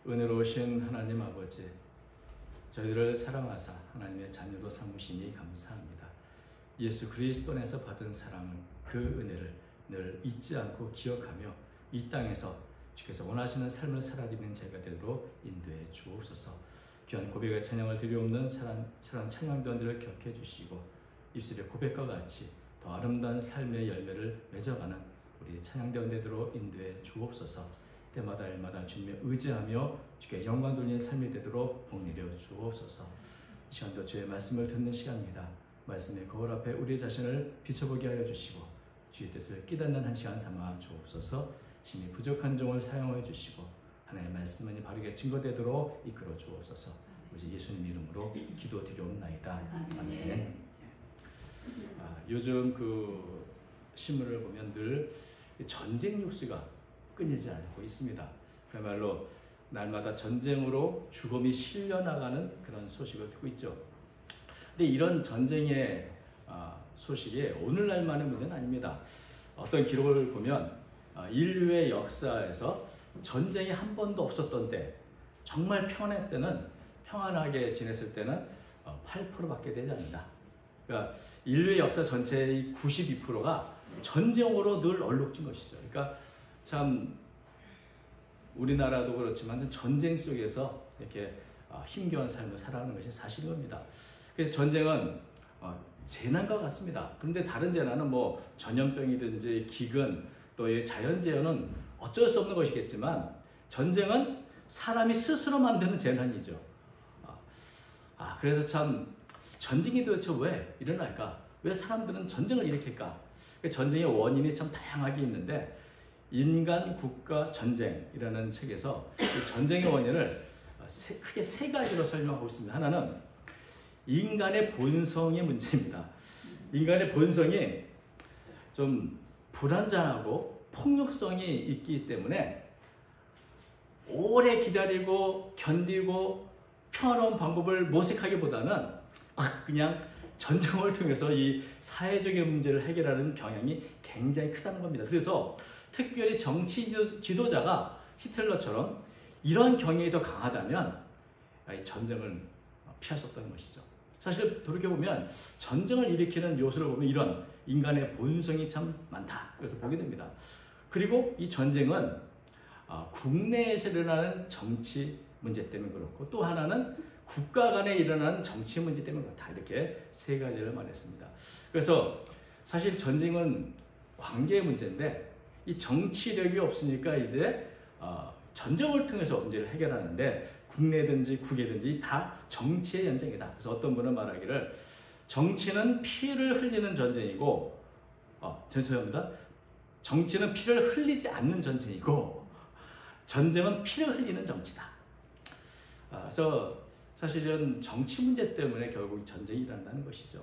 은혜로우신 하나님 아버지, 저희들을 사랑하사 하나님의 자녀로 삼으시니 감사합니다. 예수 그리스도 안에서 받은 사랑은 그 은혜를 늘 잊지 않고 기억하며 이 땅에서 주께서 원하시는 삶을 살아가는 제가 되도록 인도해 주옵소서. 귀한 고백의 찬양을 드리옵는 사랑 찬양단들을 격해 주시고 입술의 고백과 같이 더 아름다운 삶의 열매를 맺어가는 우리 찬양대원 되도록 인도해 주옵소서. 때마다 일마다 주님의 의지하며 주께 영광 돌리는 삶이 되도록 복내려 주옵소서. 이 시간도 주의 말씀을 듣는 시간입니다. 말씀의 거울 앞에 우리 자신을 비춰보게 하여 주시고 주의 뜻을 깨닫는 한 시간 삼아 주옵소서. 심히 부족한 종을 사용하여 주시고 하나님의 말씀이 바르게 증거되도록 이끌어 주옵소서. 우리 예수님 이름으로 기도드리옵나이다. 아멘. 요즘 그 신문을 보면 늘 전쟁 뉴스가 끊이지 않고 있습니다. 그야말로 날마다 전쟁으로 죽음이 실려나가는 그런 소식을 듣고 있죠. 근데 이런 전쟁의 소식이 오늘날만의 문제는 아닙니다. 어떤 기록을 보면 인류의 역사에서 전쟁이 한 번도 없었던 때, 정말 평안하게 지냈을 때는 8%밖에 되지 않는다. 그러니까 인류의 역사 전체의 92%가 전쟁으로 늘 얼룩진 것이죠. 그러니까 참 우리나라도 그렇지만 전쟁 속에서 이렇게 힘겨운 삶을 살아가는 것이 사실인 겁니다. 그래서 전쟁은 재난과 같습니다. 그런데 다른 재난은 뭐 전염병이든지 기근 또 자연재해는 어쩔 수 없는 것이겠지만 전쟁은 사람이 스스로 만드는 재난이죠. 그래서 참 전쟁이 도대체 왜 일어날까? 왜 사람들은 전쟁을 일으킬까? 전쟁의 원인이 참 다양하게 있는데 인간, 국가, 전쟁이라는 책에서 전쟁의 원인을 크게 세 가지로 설명하고 있습니다. 하나는 인간의 본성의 문제입니다. 인간의 본성이 좀 불안정하고 폭력성이 있기 때문에 오래 기다리고 견디고 평화로운 방법을 모색하기보다는 그냥 전쟁을 통해서 이 사회적인 문제를 해결하는 경향이 굉장히 크다는 겁니다. 그래서 특별히 정치 지도자가 히틀러처럼 이런 경향이 더 강하다면 전쟁을 피할 수 없다는 것이죠. 사실 돌이켜보면 전쟁을 일으키는 요소를 보면 이런 인간의 본성이 참 많다. 그래서 보게 됩니다. 그리고 이 전쟁은 국내에서 일어나는 정치 문제 때문에 그렇고 또 하나는 국가 간에 일어나는 정치 문제 때문에 그렇다. 이렇게 세 가지를 말했습니다. 그래서 사실 전쟁은 관계의 문제인데 이 정치력이 없으니까 이제 전쟁을 통해서 문제를 해결하는데 국내든지 국외든지 다 정치의 전쟁이다. 그래서 어떤 분은 말하기를 정치는 피를 흘리는 전쟁이고 죄송합니다. 정치는 피를 흘리지 않는 전쟁이고 전쟁은 피를 흘리는 정치다. 그래서 사실은 정치 문제 때문에 결국 전쟁이 일어난다는 것이죠.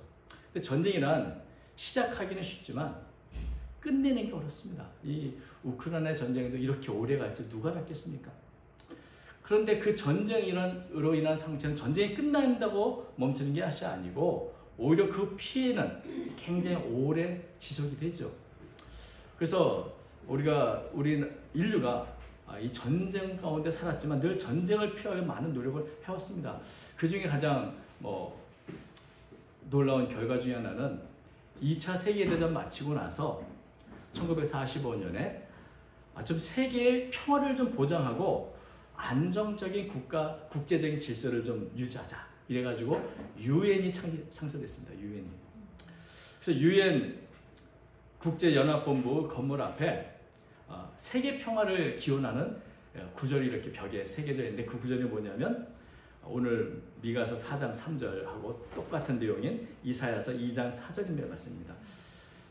근데 전쟁이란 시작하기는 쉽지만 끝내는 게 어렵습니다. 이 우크라이나 전쟁에도 이렇게 오래 갈지 누가 알았겠습니까? 그런데 그 전쟁으로 인한 상처는 전쟁이 끝난다고 멈추는 게 아니고 오히려 그 피해는 굉장히 오래 지속이 되죠. 그래서 우리 인류가 이 전쟁 가운데 살았지만 늘 전쟁을 피하기 위해 많은 노력을 해왔습니다. 그 중에 가장 놀라운 결과 중에 하나는 2차 세계대전 마치고 나서 1945년에 좀 세계의 평화를 좀 보장하고 안정적인 국제적인 질서를 좀 유지하자. 이래가지고 유엔이 창설됐습니다. 유엔이. 그래서 유엔 국제연합본부 건물 앞에 세계 평화를 기원하는 구절이 이렇게 벽에 새겨져 있는데 그 구절이 뭐냐면 오늘 미가서 4장 3절하고 똑같은 내용인 이사야서 2장 4절인 같습니다.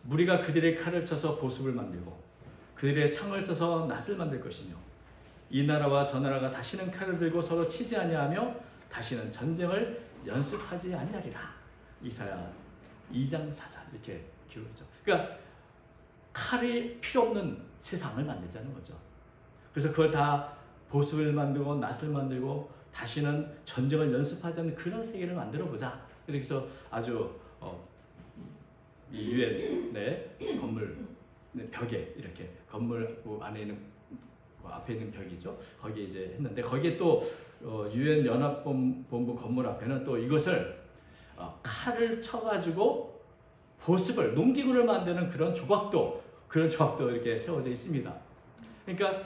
무리가 그들의 칼을 쳐서 보습을 만들고 그들의 창을 쳐서 낫을 만들 것이며 이 나라와 저 나라가 다시는 칼을 들고 서로 치지 아니하며 다시는 전쟁을 연습하지 아니하리라. 이사야 2장 4절 이렇게 기록했죠. 그러니까 칼이 필요 없는 세상을 만들자는 거죠. 그래서 그걸 다 보습을 만들고 낫을 만들고 다시는 전쟁을 연습하지 않는 그런 세계를 만들어 보자. 그래서 아주 이 유엔 건물 벽에 이렇게 건물 안에 있는 그 앞에 있는 벽이죠. 거기에 이제 했는데 거기에 또 유엔 연합본부 건물 앞에는 또 이것을 칼을 쳐가지고 보습을 농기구를 만드는 그런 조각도 이렇게 세워져 있습니다. 그러니까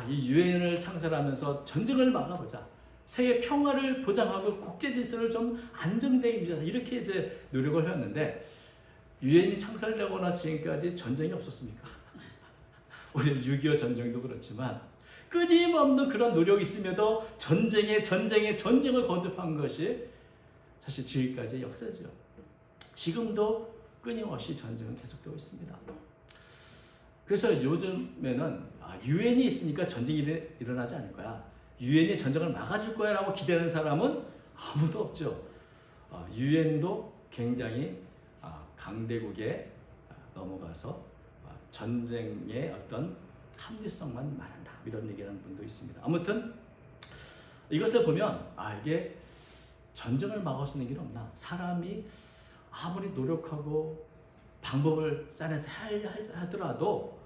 이 유엔을 창설하면서 전쟁을 막아보자. 세계 평화를 보장하고 국제 질서를 좀 안정되게 유지하자. 이렇게 이제 노력을 해왔는데 유엔이 창설되거나 지금까지 전쟁이 없었습니까? 우리 6.25 전쟁도 그렇지만 끊임없는 그런 노력이 있음에도 전쟁을 거듭한 것이 사실 지금까지의 역사죠. 지금도 끊임없이 전쟁은 계속되고 있습니다. 그래서 요즘에는 유엔이 있으니까 전쟁이 일어나지 않을 거야. 유엔이 전쟁을 막아줄 거야 라고 기대하는 사람은 아무도 없죠. 유엔도 굉장히 강대국에 넘어가서 전쟁의 어떤 합리성만 말한다. 이런 얘기하는 분도 있습니다. 아무튼 이것을 보면 이게 전쟁을 막을 수 있는 길은 없나. 사람이 아무리 노력하고 방법을 짜내서 하더라도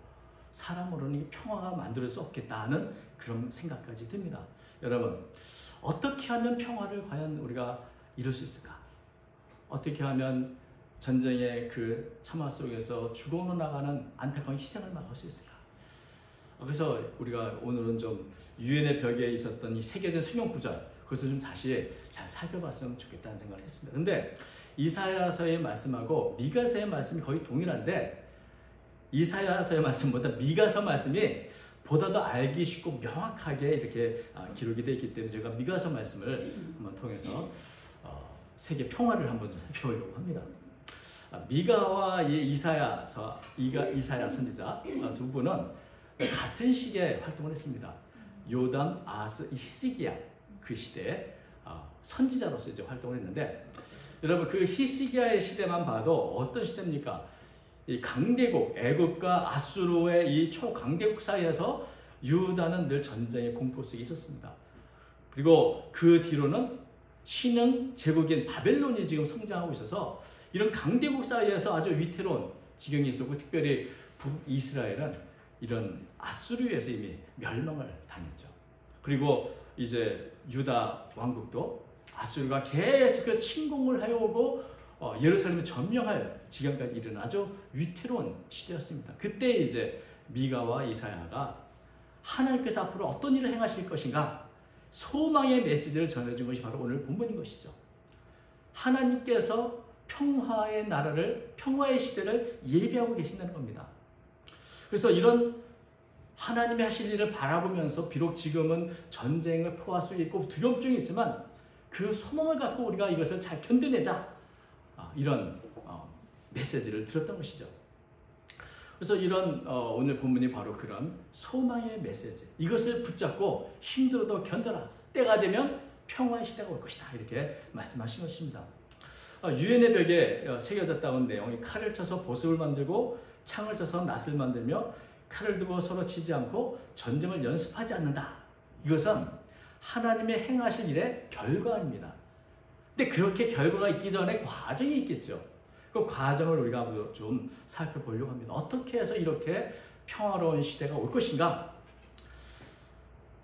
사람으로는 평화가 만들 수 없겠다는 그런 생각까지 듭니다. 여러분, 어떻게 하면 평화를 과연 우리가 이룰 수 있을까? 어떻게 하면 전쟁의 그 참화 속에서 죽어나가는 안타까운 희생을 막을 수 있을까? 그래서 우리가 오늘은 좀 유엔의 벽에 있었던 이 세계적 성경 구절, 그것을 좀 다시 잘 살펴봤으면 좋겠다는 생각을 했습니다. 근데 이사야서의 말씀하고 미가서의 말씀이 거의 동일한데 이사야서의 말씀보다 미가서 말씀이 보다 더 알기 쉽고 명확하게 이렇게 기록이 되어 있기 때문에 제가 미가서 말씀을 한번 통해서 세계 평화를 한번 살펴보려고 합니다. 미가와 이사야 선지자 두 분은 같은 시기에 활동을 했습니다. 요담, 아스, 히스기야 그 시대에 선지자로서 이제 활동을 했는데 여러분 그 히스기야의 시대만 봐도 어떤 시대입니까? 이 강대국 애굽과 아수르의 이 초강대국 사이에서 유다는 늘 전쟁의 공포 속에 있었습니다. 그리고 그 뒤로는 신흥 제국인 바벨론이 지금 성장하고 있어서 이런 강대국 사이에서 아주 위태로운 지경이 있었고 특별히 북이스라엘은 이런 아수르에서 이미 멸망을 당했죠. 그리고 이제 유다 왕국도 아수르가 계속 침공을 해오고 예루살렘을 점령할 지경까지 이르는 아주 위태로운 시대였습니다. 그때 이제 미가와 이사야가 하나님께서 앞으로 어떤 일을 행하실 것인가 소망의 메시지를 전해준 것이 바로 오늘 본문인 것이죠. 하나님께서 평화의 나라를, 평화의 시대를 예비하고 계신다는 겁니다. 그래서 이런 하나님이 하실 일을 바라보면서 비록 지금은 전쟁을 포할 수 있고 두려움증이 있지만 그 소망을 갖고 우리가 이것을 잘 견뎌내자 이런 메시지를 들었던 것이죠. 그래서 이런 오늘 본문이 바로 그런 소망의 메시지, 이것을 붙잡고 힘들어도 견뎌라, 때가 되면 평화의 시대가 올 것이다, 이렇게 말씀하신 것입니다. 유엔의 벽에 새겨졌다는 내용이 칼을 쳐서 보습을 만들고 창을 쳐서 낫을 만들며 칼을 들고 서로 치지 않고 전쟁을 연습하지 않는다. 이것은 하나님의 행하신 일의 결과입니다. 근데 그렇게 결과가 있기 전에 과정이 있겠죠. 그 과정을 우리가 좀 살펴보려고 합니다. 어떻게 해서 이렇게 평화로운 시대가 올 것인가?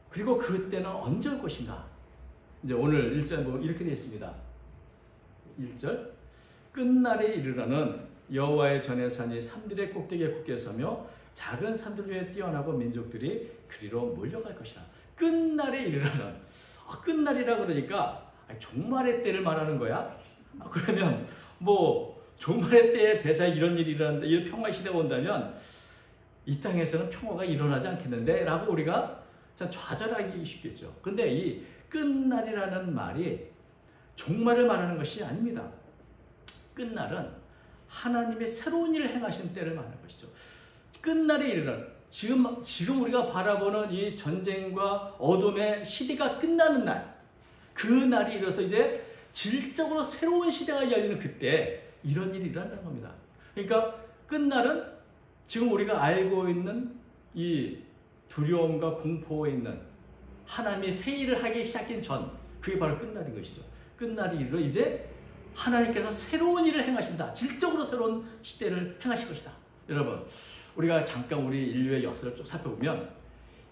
그리고 그때는 언제 올 것인가? 이제 오늘 1절 이렇게 되어 있습니다. 1절 끝날에 이르러는 여호와의 전의 산이 산들의 꼭대기에 굳게 서며 작은 산들 위에 뛰어나고 민족들이 그리로 몰려갈 것이라. 끝날에 이르러는 끝날이라 그러니까 종말의 때를 말하는 거야? 그러면 뭐 종말의 때에 대사에 이런 일이 일어난다, 이런 평화의 시대가 온다면 이 땅에서는 평화가 일어나지 않겠는데? 라고 우리가 참 좌절하기 쉽겠죠. 근데 이 끝날이라는 말이 종말을 말하는 것이 아닙니다. 끝날은 하나님의 새로운 일을 행하시는 때를 말하는 것이죠. 끝날에 이르는 지금 우리가 바라보는 이 전쟁과 어둠의 시대가 끝나는 날, 그 날이 이르러서 이제 질적으로 새로운 시대가 열리는 그때 이런 일이 일어나는 겁니다. 그러니까 끝날은 지금 우리가 알고 있는 이 두려움과 공포에 있는 하나님이 새 일을 하기 시작한 전, 그게 바로 끝날인 것이죠. 끝날이 이르러 이제 하나님께서 새로운 일을 행하신다. 질적으로 새로운 시대를 행하실 것이다. 여러분, 우리가 잠깐 우리 인류의 역사를 쭉 살펴보면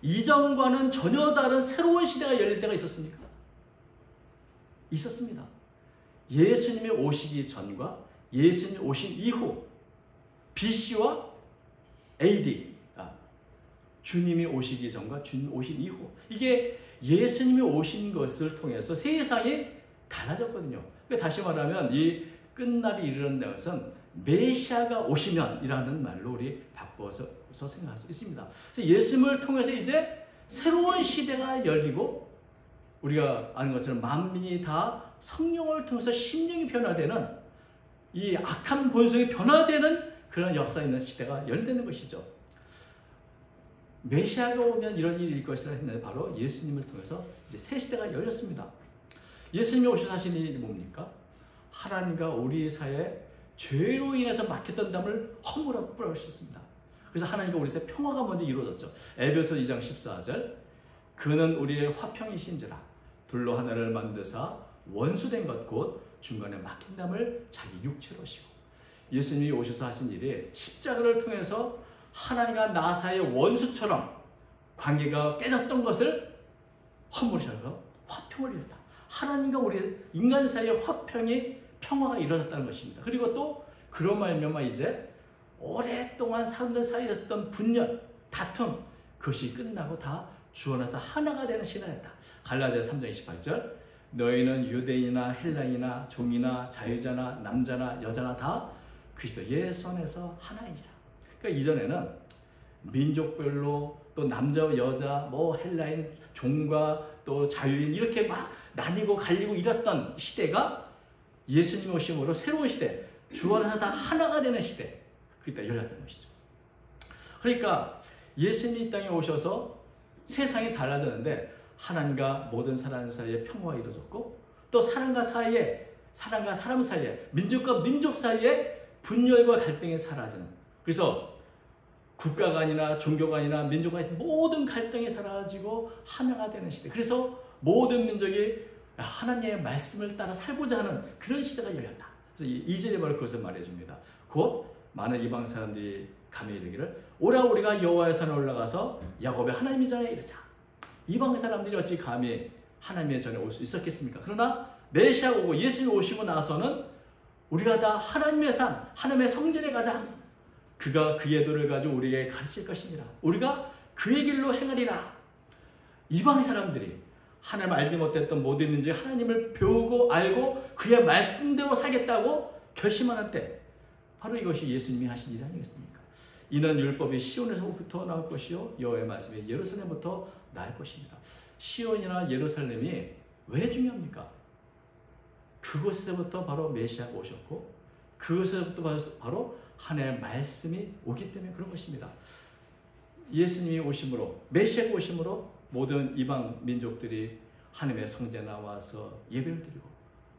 이전과는 전혀 다른 새로운 시대가 열릴 때가 있었습니까? 있었습니다. 예수님이 오시기 전과 예수님이 오신 이후, BC와 AD, 주님이 오시기 전과 주님 오신 이후, 이게 예수님이 오신 것을 통해서 세상이 달라졌거든요. 다시 말하면 이 끝날이 이르는 것은 메시아가 오시면 이라는 말로 우리 바꿔서 생각할 수 있습니다. 그래서 예수님을 통해서 이제 새로운 시대가 열리고, 우리가 아는 것처럼 만민이 다 성령을 통해서 심령이 변화되는, 이 악한 본성이 변화되는 그런 역사 있는 시대가 열리는 것이죠. 메시아가 오면 이런 일이 일 것이라 했는데 바로 예수님을 통해서 이제 새 시대가 열렸습니다. 예수님이 오셔서 하신 일이 뭡니까? 하나님과 우리 사이에 죄로 인해서 막혔던 담을 허물어 뿌려주셨습니다. 그래서 하나님과 우리 사이에 평화가 먼저 이루어졌죠. 에베소 2장 14절, 그는 우리의 화평이신지라 둘로 하나를 만드사 원수된 것 곧 중간에 막힌 담을 자기 육체로 시고, 예수님이 오셔서 하신 일이 십자가를 통해서 하나님과 나 사이의 원수처럼 관계가 깨졌던 것을 허물으셔서 화평을 이뤘다. 하나님과 우리 인간 사이의 화평이, 평화가 이루어졌다는 것입니다. 그리고 또 그런 말미암아 이제 오랫동안 사람들 사이에 있었던 분열, 다툼, 그것이 끝나고 다 주어나서 하나가 되는 시간이었다. 갈라디아서 3장 28절, 너희는 유대인이나 헬라인이나 종이나 자유자나 남자나 여자나 다 그리스도 예수 안에서 하나이니라. 그러니까 이전에는 민족별로 또 남자 여자 뭐 헬라인 종과 또 자유인 이렇게 막 나뉘고 갈리고 이랬던 시대가 예수님 오심으로 새로운 시대, 주 안에서 다 하나가 되는 시대, 그때 열렸던 것이죠. 그러니까 예수님이 이 땅에 오셔서 세상이 달라졌는데 하나님과 모든 사람 사이에 평화가 이루어졌고, 또 사람과 사람 사이에, 민족과 민족 사이에 분열과 갈등이 사라지는, 그래서 국가가 아니라 종교가 아니라 민족가 아니라 모든 갈등이 사라지고 하나가 되는 시대, 그래서 모든 민족이 하나님의 말씀을 따라 살고자 하는 그런 시대가 열렸다. 그래서 2절에 바로 그것을 말해줍니다. 곧 많은 이방 사람들이 감히 이르기를 오라 우리가 여호와의 산에 올라가서 야곱의 하나님의 전에 이르자. 이방 사람들이 어찌 감히 하나님의 전에 올 수 있었겠습니까? 그러나 메시아가 오고 예수님이 오시고 나서는 우리가 다 하나님의 산, 하나님의 성전에 가자. 그가 그의 도를 가지고 우리에게 가르칠 것이니라. 우리가 그의 길로 행하리라. 이방 사람들이 하나님을 알지 못했던 모든 민족이 하나님을 배우고 알고 그의 말씀대로 살겠다고 결심하는 때, 바로 이것이 예수님이 하신 일 아니겠습니까? 이는 율법이 시온에서부터 나올 것이요 여호와의 말씀이 예루살렘부터 나올 것입니다. 시온이나 예루살렘이 왜 중요합니까? 그곳에서부터 바로 메시아가 오셨고, 그곳에서부터 바로 하나님의 말씀이 오기 때문에 그런 것입니다. 예수님이 오심으로, 메시아가 오심으로 모든 이방 민족들이 하나님의 성전에 나와서 예배를 드리고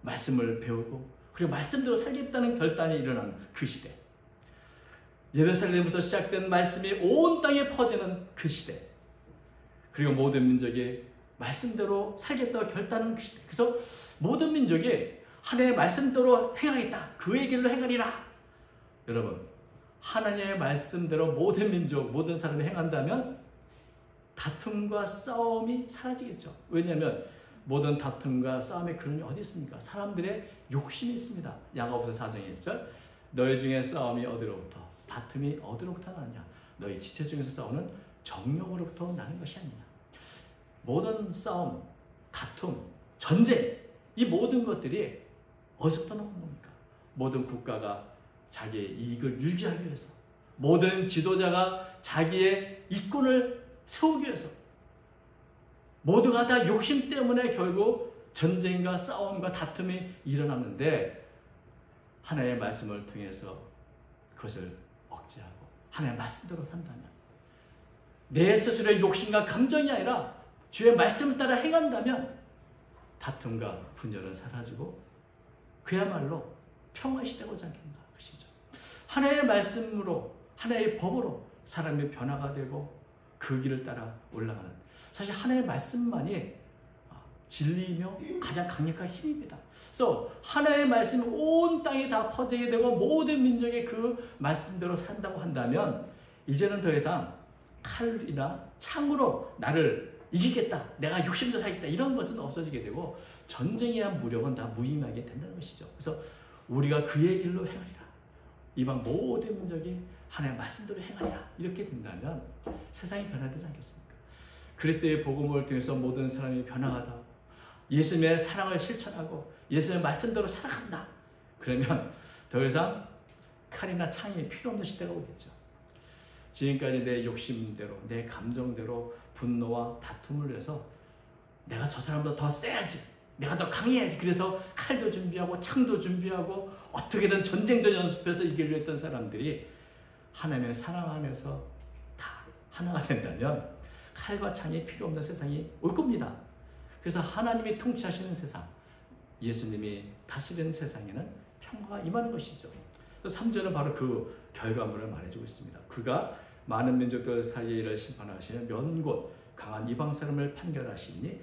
말씀을 배우고 그리고 말씀대로 살겠다는 결단이 일어나는 그 시대, 예루살렘부터 시작된 말씀이 온 땅에 퍼지는 그 시대, 그리고 모든 민족이 말씀대로 살겠다고 결단하는 그 시대. 그래서 모든 민족이 하나님의 말씀대로 행하겠다, 그의 길로 행하리라. 여러분, 하나님의 말씀대로 모든 민족, 모든 사람이 행한다면 다툼과 싸움이 사라지겠죠. 왜냐하면 모든 다툼과 싸움의 근원이 어디 있습니까? 사람들의 욕심이 있습니다. 야고보서 4장 1절, 너희 중에 싸움이 어디로부터, 다툼이 어디로부터 나느냐? 너희 지체 중에서 싸우는 정욕으로부터 나는 것이 아니냐. 모든 싸움, 다툼, 전쟁, 이 모든 것들이 어디서부터 나오는 겁니까? 모든 국가가 자기의 이익을 유지하기 위해서, 모든 지도자가 자기의 이권을 세우기 위해서, 모두가 다 욕심 때문에 결국 전쟁과 싸움과 다툼이 일어났는데, 하나님의 말씀을 통해서 그것을 억제하고 하나님의 말씀대로 산다면, 내 스스로의 욕심과 감정이 아니라 주의 말씀을 따라 행한다면 다툼과 분열은 사라지고 그야말로 평화의 시대가 오지 않겠나 것이죠. 하나님의 말씀으로, 하나님의 법으로 사람의 변화가 되고 그 길을 따라 올라가는, 사실 하나님의 말씀만이 진리이며 가장 강력한 힘입니다. 그래서 하나님의 말씀이 온 땅에 다 퍼지게 되고 모든 민족이 그 말씀대로 산다고 한다면 이제는 더 이상 칼이나 창으로 나를 이기겠다, 내가 욕심도 사겠다, 이런 것은 없어지게 되고 전쟁에 대한 무력은 다 무의미하게 된다는 것이죠. 그래서 우리가 그의 길로 행하리라, 이방 모든 민족이 하나님의 말씀대로 행하리라, 이렇게 된다면 세상이 변화되지 않겠습니까? 그리스도의 복음을 통해서 모든 사람이 변화하다, 예수님의 사랑을 실천하고 예수님의 말씀대로 살아간다, 그러면 더 이상 칼이나 창이 필요 없는 시대가 오겠죠. 지금까지 내 욕심대로, 내 감정대로 분노와 다툼을 해서 내가 저 사람보다 더 세야지, 내가 더 강해야지, 그래서 칼도 준비하고 창도 준비하고 어떻게든 전쟁도 연습해서 이기려 했던 사람들이 하나님의 사랑 안에서 다 하나가 된다면 칼과 창이 필요 없는 세상이 올 겁니다. 그래서 하나님이 통치하시는 세상, 예수님이 다스리는 세상에는 평화가 임하는 것이죠. 3절은 바로 그 결과물을 말해주고 있습니다. 그가 많은 민족들 사이에 이를 심판하시며 면곧 강한 이방 사람을 판결하시니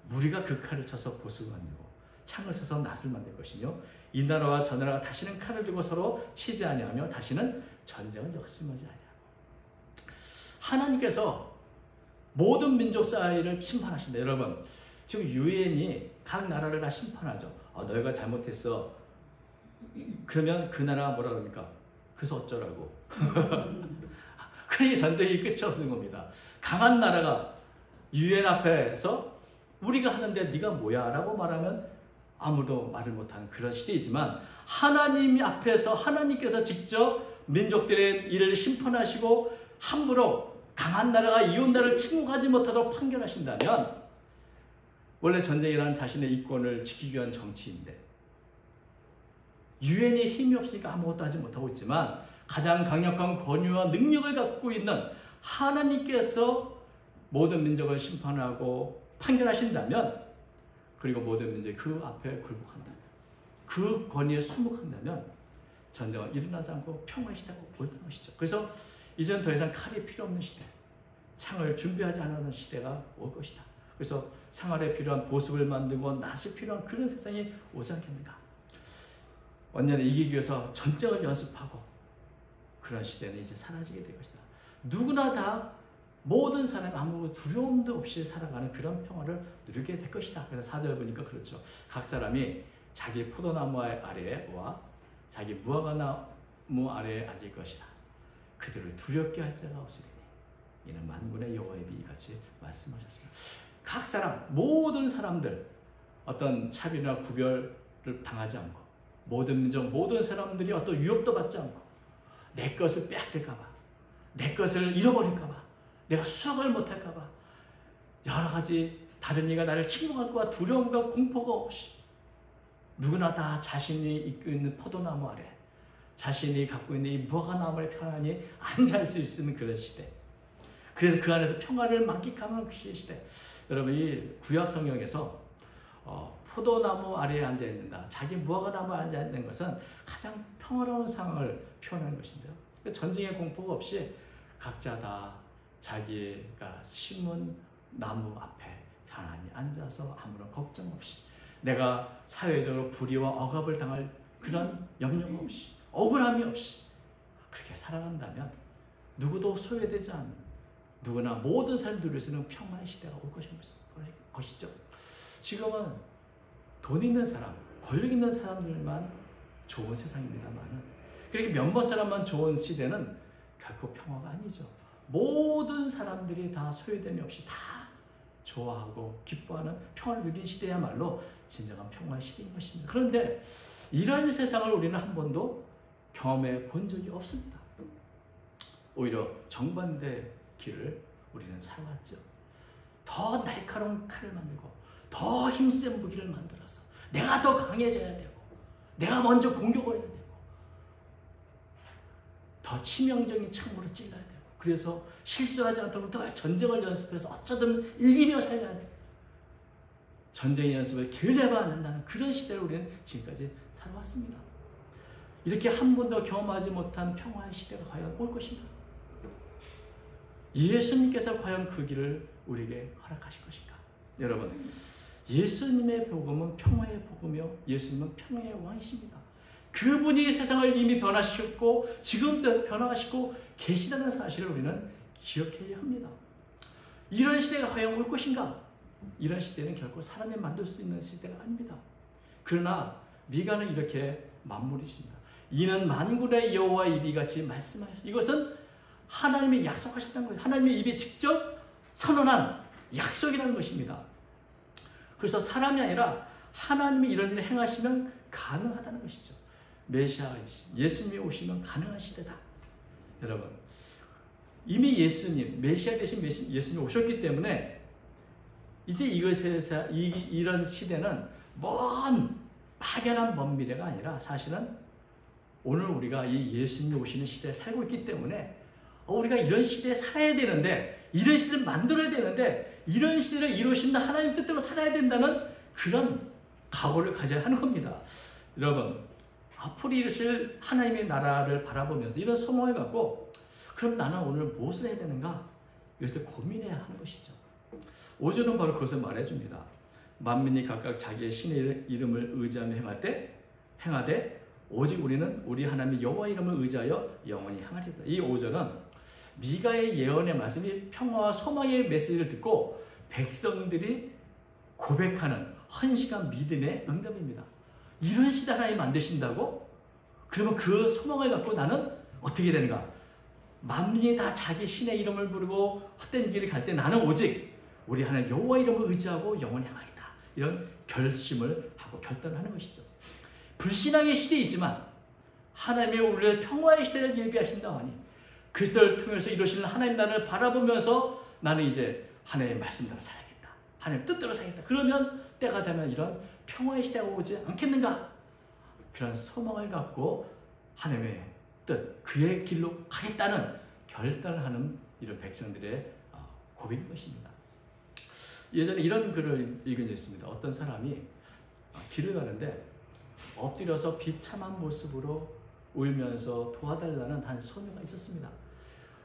무리가 그 칼을 쳐서 보수를 만들고 창을 쳐서 낫을 만들 것이며 이 나라와 저 나라가 다시는 칼을 들고 서로 치지 아니하며 다시는 전쟁을 역심하지 아니하고. 하나님께서 모든 민족 사이를 심판하신다. 여러분, 지금 유엔이 각 나라를 다 심판하죠. 너희가 잘못했어. 그러면 그 나라가 뭐라 그럽니까? 그래서 어쩌라고. 그게 전쟁이 끝이 없는 겁니다. 강한 나라가 유엔 앞에서 우리가 하는데 네가 뭐야? 라고 말하면 아무도 말을 못하는 그런 시대이지만, 하나님 앞에서 하나님께서 직접 민족들의 일을 심판하시고 함부로 강한 나라가 이웃 나라를 침묵하지 못하도록 판결하신다면, 원래 전쟁이라는 자신의 이권을 지키기 위한 정치인데 유엔이 힘이 없으니까 아무것도 하지 못하고 있지만, 가장 강력한 권위와 능력을 갖고 있는 하나님께서 모든 민족을 심판하고 판결하신다면, 그리고 모든 민족이 그 앞에 굴복한다면, 그 권위에 순복한다면 전쟁은 일어나지 않고 평화의 시대가 올 것이죠. 그래서 이제는 더 이상 칼이 필요 없는 시대, 창을 준비하지 않는 시대가 올 것이다. 그래서 생활에 필요한 보습을 만들고 낫이 필요한 그런 세상이 오지 않겠는가. 언제나 이기기 위해서 전쟁을 연습하고 그런 시대는 이제 사라지게 될 것이다. 누구나 다 모든 사람이 아무 두려움도 없이 살아가는 그런 평화를 누리게 될 것이다. 그래서 4절 보니까 그렇죠. 각 사람이 자기 포도나무 아래와 자기 무화과나무 아래에 앉을 것이다. 그들을 두렵게 할 자가 없으리니 이는 만군의 여호와의 이같이 말씀하셨습니다. 각 사람, 모든 사람들 어떤 차별이나 구별을 당하지 않고, 모든 민족, 모든 사람들이 어떤 위협도 받지 않고, 내 것을 빼앗길까봐, 내 것을 잃어버릴까봐, 내가 수확을 못할까봐, 여러 가지 다른 이가 나를 침공할까봐 두려움과 공포가 없이 누구나 다 자신이 입고 있는 포도나무 아래, 자신이 갖고 있는 이 무화과나무에 편안히 앉아 있을 수 있는 그런 시대. 그래서 그 안에서 평화를 만끽하는 그 시대. 여러분, 이 구약 성경에서 포도나무 아래에 앉아 있는다, 자기 무화과나무에 앉아 있는 것은 가장 평화로운 상황을 표현하는 것인데요. 전쟁의 공포가 없이 각자 다 자기가 심은 나무 앞에 편안히 앉아서 아무런 걱정 없이, 내가 사회적으로 불의와 억압을 당할 그런 염려가 없이, 억울함이 없이 그렇게 살아간다면 누구도 소외되지 않는, 누구나 모든 사람이 누릴 수 있는 평화의 시대가 올 것이죠. 지금은 돈 있는 사람, 권력 있는 사람들만 좋은 세상입니다만, 그렇게 몇몇 사람만 좋은 시대는 결코 평화가 아니죠. 모든 사람들이 다 소외됨이 없이 다 좋아하고 기뻐하는 평화를 누린 시대야말로 진정한 평화의 시대인 것입니다. 그런데 이런 세상을 우리는 한 번도 경험해 본 적이 없습니다. 오히려 정반대 길을 우리는 살아왔죠. 더 날카로운 칼을 만들고 더 힘센 무기를 만들어서 내가 더 강해져야 되고, 내가 먼저 공격을 해야 되고, 더 치명적인 창으로 찔러야 되고, 그래서 실수하지 않도록 더 전쟁을 연습해서 어쩌든 이기며 살려야 돼. 전쟁의 연습을 게을리하면 안 된다는 그런 시대를 우리는 지금까지 살아왔습니다. 이렇게 한 번도 경험하지 못한 평화의 시대가 과연 올 것인가? 예수님께서 과연 그 길을 우리에게 허락하실 것인가? 여러분, 예수님의 복음은 평화의 복음이요, 예수님은 평화의 왕이십니다. 그분이 세상을 이미 변화시켰고 지금도 변화하시고 계시다는 사실을 우리는 기억해야 합니다. 이런 시대가 과연 올 것인가? 이런 시대는 결코 사람이 만들 수 있는 시대가 아닙니다. 그러나 미가는 이렇게 맞물리십니다. 이는 만군의 여호와의 입이 같이 말씀하셨다. 이것은 하나님이 약속하셨다는 거예요. 하나님의 입이 직접 선언한 약속이라는 것입니다. 그래서 사람이 아니라 하나님이 이런 일을 행하시면 가능하다는 것이죠. 메시아 예수님이 오시면 가능한 시대다. 여러분, 이미 예수님, 메시아 대신 예수님이 오셨기 때문에 이제 이것에서 이런 시대는 먼 막연한 먼 미래가 아니라 사실은 오늘 우리가 이 예수님이 오시는 시대에 살고 있기 때문에 우리가 이런 시대에 살아야 되는데, 이런 시대를 만들어야 되는데, 이런 시대를 이루신다 하나님 뜻대로 살아야 된다는 그런 각오를 가져야 하는 겁니다. 여러분, 앞으로 이루실 하나님의 나라를 바라보면서 이런 소망을 갖고 그럼 나는 오늘 무엇을 해야 되는가? 이것을 고민해야 하는 것이죠. 5절은 바로 그것을 말해줍니다. 만민이 각각 자기의 신의 이름을 의지하며 행하되 오직 우리는 우리 하나님의 여호와 이름을 의지하여 영원히 행하리로다. 이 5절은 미가의 예언의 말씀이 평화와 소망의 메시지를 듣고 백성들이 고백하는 헌신한 믿음의 응답입니다. 이런 시대 하나님 만드신다고? 그러면 그 소망을 갖고 나는 어떻게 되는가? 만민이 다 자기 신의 이름을 부르고 헛된 길을 갈 때 나는 오직 우리 하나님 여호와 이름을 의지하고 영원히 행하리다. 이런 결심을 하고 결단을 하는 것이죠. 불신앙의 시대이지만 하나님이 우리를 평화의 시대를 예비하신다 하니 그 시대를 통해서 이루시는 하나님 나라를 바라보면서 나는 이제 하나님의 말씀대로 살아야겠다. 하나님의 뜻대로 살아야겠다. 그러면 때가 되면 이런 평화의 시대가 오지 않겠는가? 그런 소망을 갖고 하나님의 뜻, 그의 길로 가겠다는 결단을 하는 이런 백성들의 고백인 것입니다. 예전에 이런 글을 읽은 적이 있습니다. 어떤 사람이 길을 가는데 엎드려서 비참한 모습으로 울면서 도와달라는 한 소녀가 있었습니다.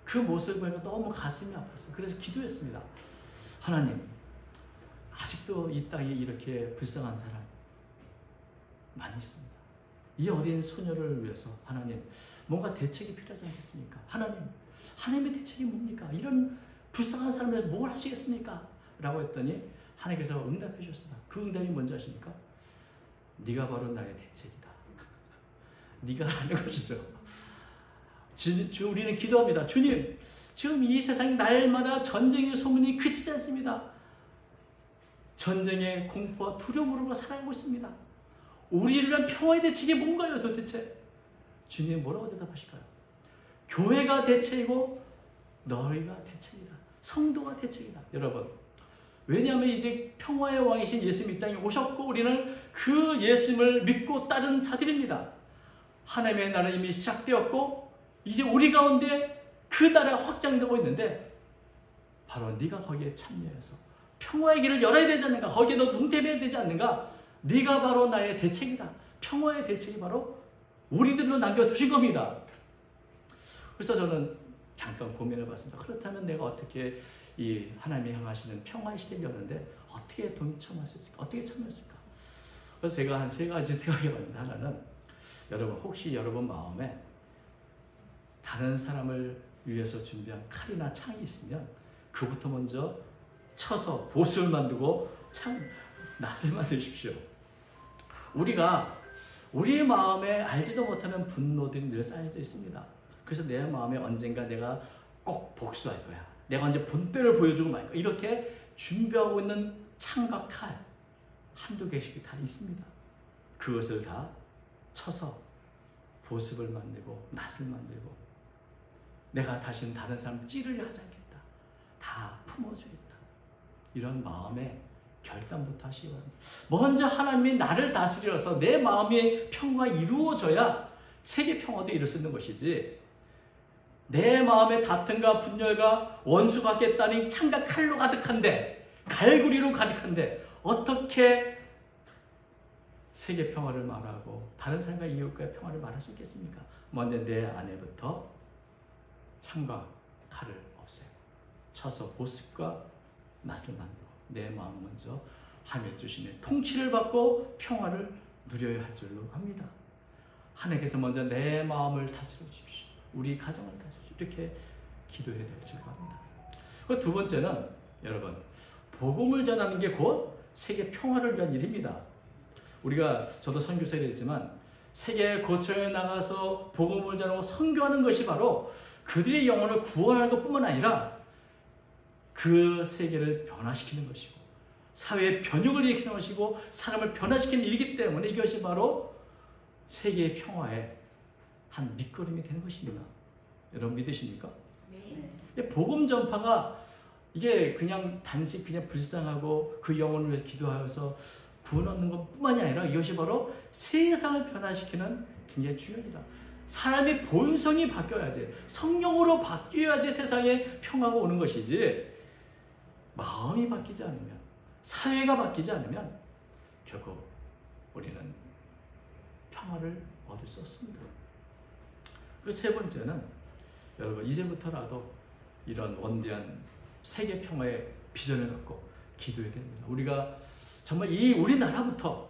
그 모습을 보니까 너무 가슴이 아팠어요. 그래서 기도했습니다. 하나님, 아직도 이 땅에 이렇게 불쌍한 사람 많이 있습니다. 이 어린 소녀를 위해서 하나님 뭔가 대책이 필요하지 않겠습니까? 하나님의 대책이 뭡니까? 이런 불쌍한 사람을 위해서 뭘 하시겠습니까? 라고 했더니 하나님께서 응답해 주셨습니다. 그 응답이 뭔지 아십니까? 네가 바로 나의 대책이다. 네가 하는 것이죠. 우리는 기도합니다. 주님, 지금 이 세상 날마다 전쟁의 소문이 그치지 않습니다. 전쟁의 공포와 두려움으로 살아가고 있습니다. 우리를 위한 평화의 대책이 뭔가요 도대체? 주님 뭐라고 대답하실까요? 교회가 대책이고 너희가 대책이다. 성도가 대책이다. 여러분, 왜냐하면 이제 평화의 왕이신 예수님이 이 땅에 오셨고 우리는 그 예수님을 믿고 따르는 자들입니다. 하나님의 나라는 이미 시작되었고 이제 우리 가운데 그 나라가 확장되고 있는데 바로 네가 거기에 참여해서 평화의 길을 열어야 되지 않는가? 거기에 너 동참해야 되지 않는가? 네가 바로 나의 대책이다. 평화의 대책이 바로 우리들로 남겨두신 겁니다. 그래서 저는 잠깐 고민해 봤습니다. 그렇다면 내가 어떻게 이 하나님이 향하시는 평화의 시대를 여는데 어떻게 동참할 수 있을까? 어떻게 참여했을까? 그래서 제가 한 3가지 생각해 봤는데, 하나는 여러분 혹시 여러분 마음에 다른 사람을 위해서 준비한 칼이나 창이 있으면 그부터 먼저 쳐서 보습을 만들고 낫을 만드십시오. 우리가 우리의 마음에 알지도 못하는 분노들이 늘 쌓여져 있습니다. 그래서 내 마음에 언젠가 내가 꼭 복수할 거야. 내가 언제 본때를 보여주고 말 거야. 이렇게 준비하고 있는 창과 칼 한두 개씩이 다 있습니다. 그것을 다 쳐서 보습을 만들고 낫을 만들고 내가 다시는 다른 사람 찌르려 하지 않겠다. 다 품어주겠다. 이런 마음의 결단부터 하시기 바랍니다. 먼저 하나님이 나를 다스려서 내 마음의 평화가 이루어져야 세계 평화도 이룰 수 있는 것이지, 내 마음의 다툼과 분열과 원수 받겠다니 창과 칼로 가득한데, 갈구리로 가득한데 어떻게 세계 평화를 말하고 다른 사람과 이웃과의 평화를 말할 수 있겠습니까? 먼저 내 안에부터 창과 칼을 없애고 쳐서 보습과 낫을 만들고 내 마음 먼저 하나님의 주시는 통치를 받고 평화를 누려야 할 줄로 합니다. 하나님께서 먼저 내 마음을 다스려 주십시오. 우리 가정을 다스려 주십시오. 이렇게 기도해야 될 줄 압니다. 그 두 번째는 여러분, 복음을 전하는 게 곧 세계 평화를 위한 일입니다. 우리가, 저도 선교사에 있지만 세계 거처에 나가서 복음을 전하고 선교하는 것이 바로 그들의 영혼을 구원하는 것뿐만 아니라 그 세계를 변화시키는 것이고 사회의 변혁을 일으키는 것이고 사람을 변화시키는 일이기 때문에 이것이 바로 세계의 평화의 한 밑거름이 되는 것입니다. 여러분 믿으십니까? 네. 복음 전파가 이게 그냥 단지 그냥 불쌍하고 그 영혼을 위해서 기도하여서 구원 얻는 것뿐만이 아니라 이것이 바로 세상을 변화시키는 굉장히 중요합니다. 사람의 본성이 바뀌어야지, 성령으로 바뀌어야지 세상에 평화가 오는 것이지, 마음이 바뀌지 않으면, 사회가 바뀌지 않으면 결국 우리는 평화를 얻을 수 없습니다. 그 세 번째는 여러분, 이제부터라도 이런 원대한 세계 평화의 비전을 갖고 기도해야 됩니다. 우리가 정말 이 우리나라부터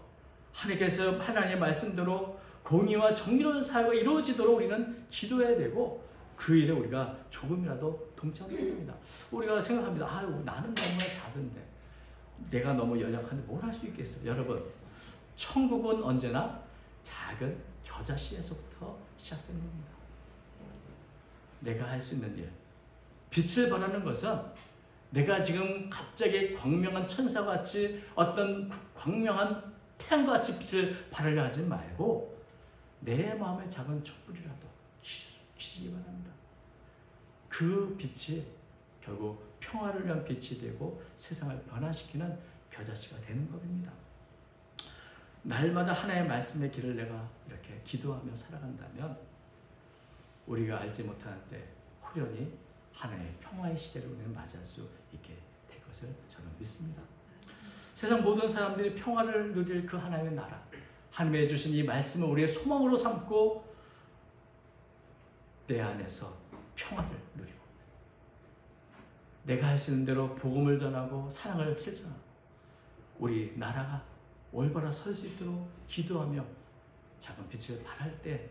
하나님께서 하나님의 말씀대로 공의와 정의로운 사회가 이루어지도록 우리는 기도해야 되고 그 일에 우리가 조금이라도 동참해야 됩니다. 우리가 생각합니다. 아유, 나는 너무 작은데, 내가 너무 연약한데 뭘 할 수 있겠어요? 여러분, 천국은 언제나 작은 겨자씨에서부터 시작되는 겁니다. 내가 할 수 있는 일, 빛을 발하는 것은 내가 지금 갑자기 광명한 천사같이 어떤 광명한 태양같이 빛을 발하려 하지 말고 내 마음의 작은 촛불이라도 켜시기 바랍니다. 그 빛이 결국 평화를 위한 빛이 되고 세상을 변화시키는 겨자씨가 되는 법입니다. 날마다 하나님의 말씀의 길을 내가 이렇게 기도하며 살아간다면 우리가 알지 못하는데 호련히 하나님의 평화의 시대를 우리는 맞이할 수 있게 될 것을 저는 믿습니다. 세상 모든 사람들이 평화를 누릴 그 하나님의 나라, 하나님의 주신 이 말씀을 우리의 소망으로 삼고 내 안에서 평화를 누리고 내가 할 수 있는 대로 복음을 전하고 사랑을 실천하고 우리 나라가 올바라 설 수 있도록 기도하며 작은 빛을 발할 때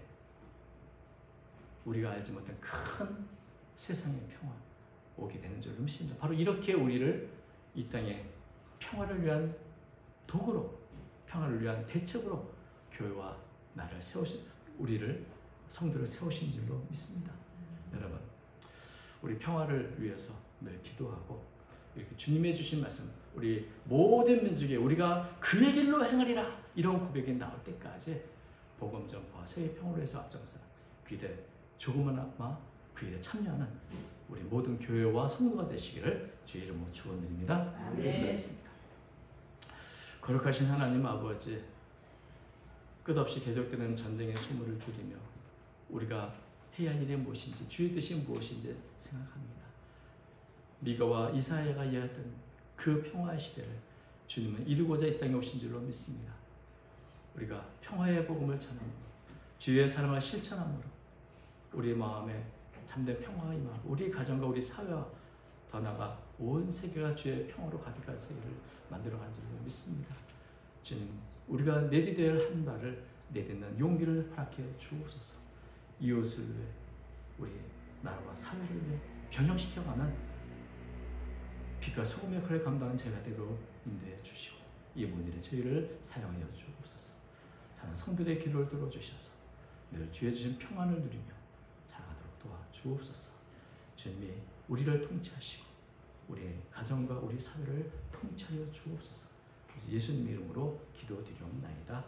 우리가 알지 못한 큰 세상의 평화 오게 되는 줄로 믿습니다. 바로 이렇게 우리를 이 땅에 평화를 위한 도구로, 평화를 위한 대책으로 교회와 나라를 세우신, 우리를 성도를 세우신 줄로 믿습니다. 여러분, 우리 평화를 위해서 늘 기도하고 이렇게 주님의 주신 말씀, 우리 모든 민족에 우리가 그의 길로 행하리라 이런 고백이 나올 때까지 복음 전파와 세계 평화를 위해서 앞장서 그 일에 조금이나마 그 일에 참여하는 우리 모든 교회와 성도가 되시기를 주의 이름으로 축원드립니다. 기도하겠습니다. 거룩하신 하나님 아버지, 끝없이 계속되는 전쟁의 소문을 들으며 우리가 해야 할 일이 무엇인지, 주의 뜻이 무엇인지 생각합니다. 미가와 이사야가 이야기했던 그 평화의 시대를 주님은 이루고자 이 땅에 오신 줄로 믿습니다. 우리가 평화의 복음을 전함으로, 주의 사랑을 실천함으로 우리 마음에 참된 평화가 임하고 우리 가정과 우리 사회와 더 나아가 온 세계가 주의 평화로 가득한 세계를 만들어가는 줄로 믿습니다. 주님, 우리가 내디뎌야 할 한 발을 내딛는 용기를 허락해 주옵소서. 이웃을 위해, 우리 나라와 사회를 위해 변형시켜가는 빛과 소금의 역할을 감당하는 제가 되도록 인도해 주시고 이 모든 일에 저희를 사용하여 주옵소서. 사랑하는 성들의 기도를 들어주셔서 늘 주의 주신 평안을 누리며 살아가도록 도와주옵소서. 주님이 우리를 통치하시고 우리 가정과 우리 사회를 통치하여 주옵소서. 예수님 이름으로 기도드리옵나이다.